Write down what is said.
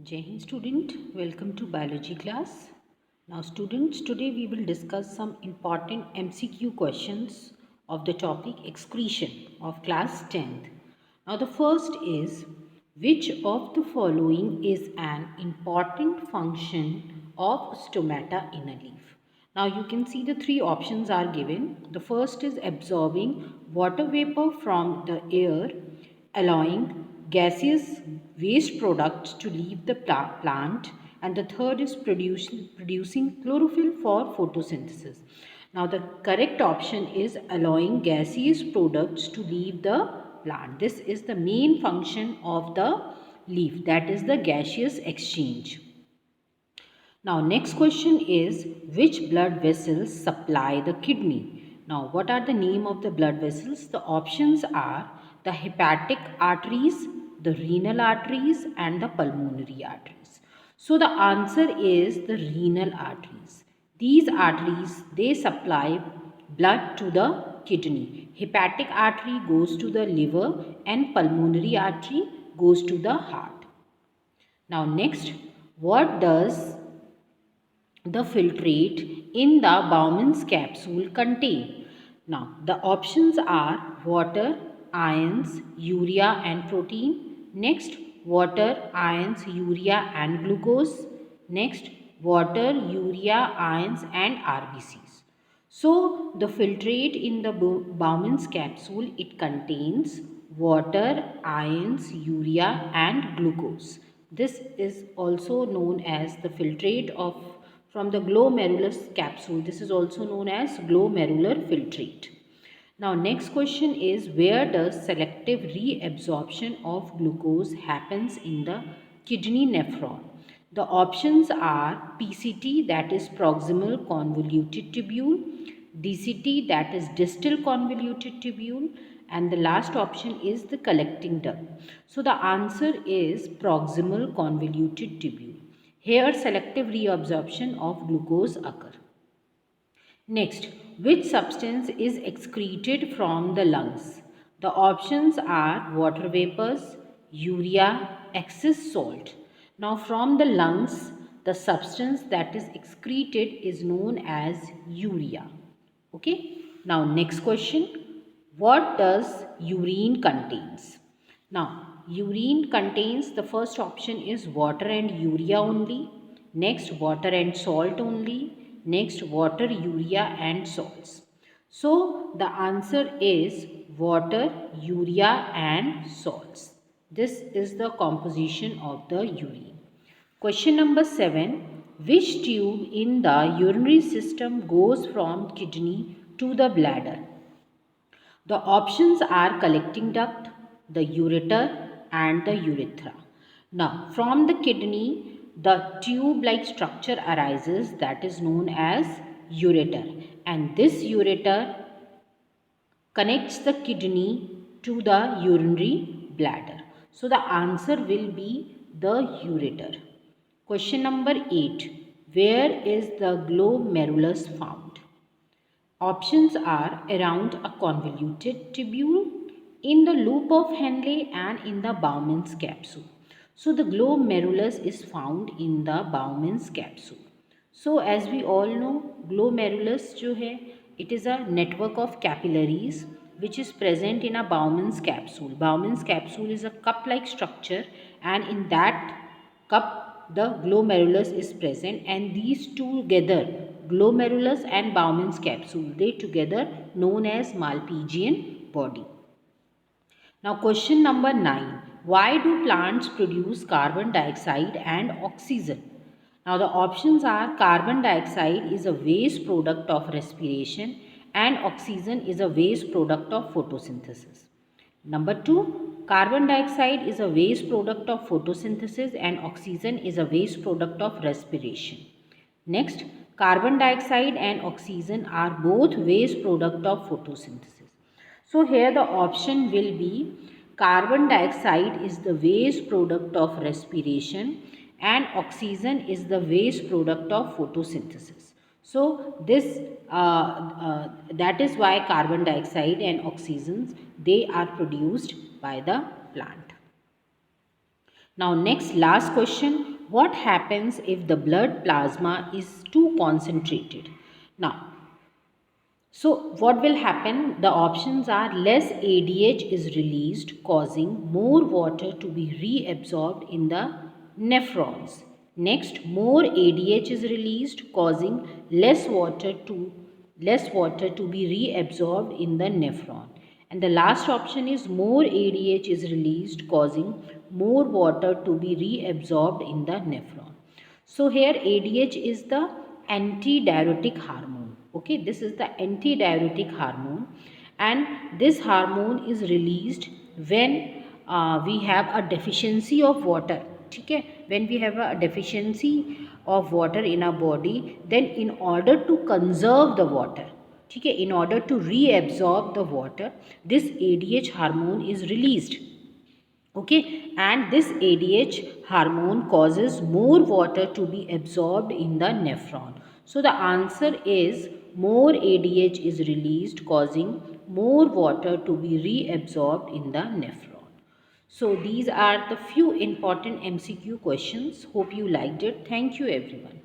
Jai Hind student, welcome to biology class. Now students, today we will discuss some important MCQ questions of the topic excretion of class 10th. Now the first is, which of the following is an important function of stomata in a leaf? Now you can see the three options are given. The first is absorbing water vapor from the air, allowing gaseous waste products to leave the plant, and the third is producing chlorophyll for photosynthesis. Now the correct option is allowing gaseous products to leave the plant. This is the main function of the leaf, that is the gaseous exchange. Now next question is, which blood vessels supply the kidney? Now what are the name of the blood vessels? The options are the hepatic arteries, the renal arteries and the pulmonary arteries. So the answer is the renal arteries. These arteries, they supply blood to the kidney. Hepatic artery goes to the liver and pulmonary artery goes to the heart. Now next, what does the filtrate in the Bowman's capsule contain? Now, the options are water, ions, urea and protein. Next, water, ions, urea and glucose. Next, water, urea, ions and RBCs. So, the filtrate in the Bowman's capsule, it contains water, ions, urea and glucose. This is also known as the filtrate from the glomerulus capsule. This is also known as glomerular filtrate. Now next question is, where does selective reabsorption of glucose happens in the kidney nephron? The options are PCT, that is proximal convoluted tubule, DCT, that is distal convoluted tubule, and the last option is the collecting duct. So the answer is proximal convoluted tubule. Here selective reabsorption of glucose occur. Next, which substance is excreted from the lungs? The options are water vapors, urea, excess salt. Now from the lungs, the substance that is excreted is known as urea. Okay. Now next question, what does urine contains? Now, urine contains, the first option is water and urea only. Next, water and salt only. Next, water, urea and salts. So, the answer is water, urea and salts. This is the composition of the urine. Question number 7. Which tube in the urinary system goes from kidney to the bladder? The options are collecting duct, the ureter and the urethra. Now, from the kidney, the tube-like structure arises, that is known as ureter, and this ureter connects the kidney to the urinary bladder. So, the answer will be the ureter. Question number 8. Where is the glomerulus found? Options are around a convoluted tubule, in the loop of Henle and in the Bowman's capsule. So the glomerulus is found in the Bowman's capsule. So as we all know, glomerulus जो है, it is a network of capillaries which is present in a Bowman's capsule. Bowman's capsule is a cup-like structure, and in that cup the glomerulus is present, and these two together, glomerulus and Bowman's capsule, they together known as Malpighian body. Now question number 9. Why do plants produce carbon dioxide and oxygen? Now the options are carbon dioxide is a waste product of respiration and oxygen is a waste product of photosynthesis. Number 2, carbon dioxide is a waste product of photosynthesis and oxygen is a waste product of respiration. Next, carbon dioxide and oxygen are both waste product of photosynthesis. So here the option will be carbon dioxide is the waste product of respiration and oxygen is the waste product of photosynthesis. So this that is why carbon dioxide and oxygens, they are produced by the plant. Now next last question, what happens if the blood plasma is too concentrated? Now, so what will happen? The options are less ADH is released, causing more water to be reabsorbed in the nephrons. Next, more ADH is released, causing less water to be reabsorbed in the nephron. And the last option is more ADH is released, causing more water to be reabsorbed in the nephron. So here ADH is the antidiuretic hormone. Okay, this is the antidiuretic hormone, and this hormone is released when we have a deficiency of water. Okay, when we have a deficiency of water in our body, then in order to conserve the water, okay, in order to reabsorb the water, this ADH hormone is released. Okay, and this ADH hormone causes more water to be absorbed in the nephron. So the answer is more ADH is released, causing more water to be reabsorbed in the nephron. So these are the few important MCQ questions. Hope you liked it. Thank you everyone.